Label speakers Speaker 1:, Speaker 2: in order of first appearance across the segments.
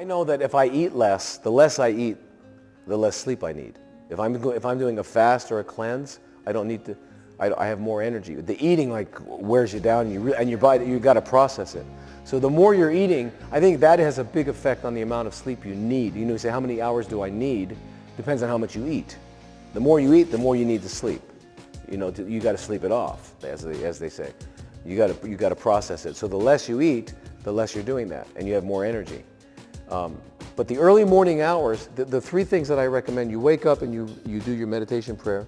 Speaker 1: I know that if I eat less, the less I eat, the less sleep I need. If I'm doing a fast or a cleanse, I don't need to. I have more energy. The eating wears you down, and your body, you got to process it. So the more you're eating, I think that has a big effect on the amount of sleep you need. You say, how many hours do I need? Depends on how much you eat. The more you eat, the more you need to sleep. You got to sleep it off, as they say. You got to process it. So the less you eat, the less you're doing that, and you have more energy. But the early morning hours, the three things that I recommend: you wake up and you do your meditation prayer.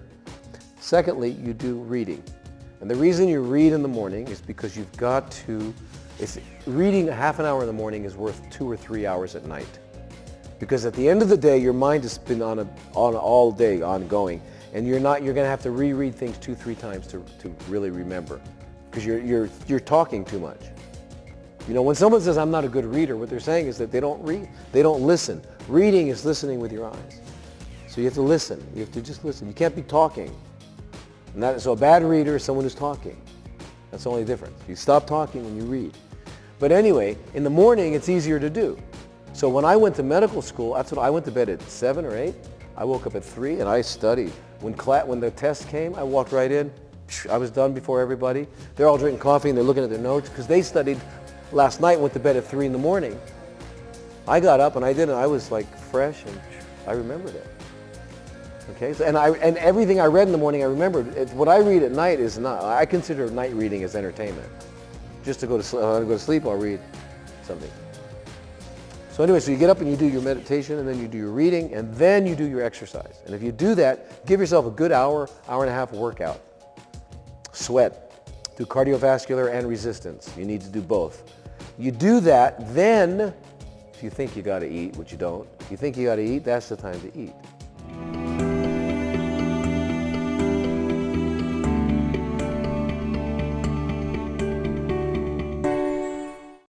Speaker 1: Secondly, you do reading. And the reason you read in the morning is because you've got to, reading a half an hour in the morning is worth 2 or 3 hours at night. Because at the end of the day, your mind has been on all day ongoing, and you're going to have to reread things 2-3 times to really remember, because you're talking too much. When someone says, I'm not a good reader, what they're saying is that they don't read, they don't listen. Reading is listening with your eyes. So you have to listen. You have to just listen. You can't be talking. So a bad reader is someone who's talking. That's the only difference. You stop talking when you read. But anyway, in the morning, it's easier to do. So when I went to medical school, I went to bed at 7 or 8. I woke up at 3 and I studied. When the test came, I walked right in. I was done before everybody. They're all drinking coffee and they're looking at their notes because they studied last night and went to bed at 3 in the morning. I got up and I did it. I was fresh, and I remembered it. Okay, so, and everything I read in the morning I remembered. What I read at night is not. I consider night reading as entertainment. Just to go to sleep. When I go to sleep, I'll read something. So anyway, so you get up and you do your meditation, and then you do your reading, and then you do your exercise. And if you do that, give yourself a good hour and a half workout. Sweat. Do cardiovascular and resistance. You need to do both. You do that, then if you think you got to eat, which you don't, if you think you got to eat, that's the time to eat.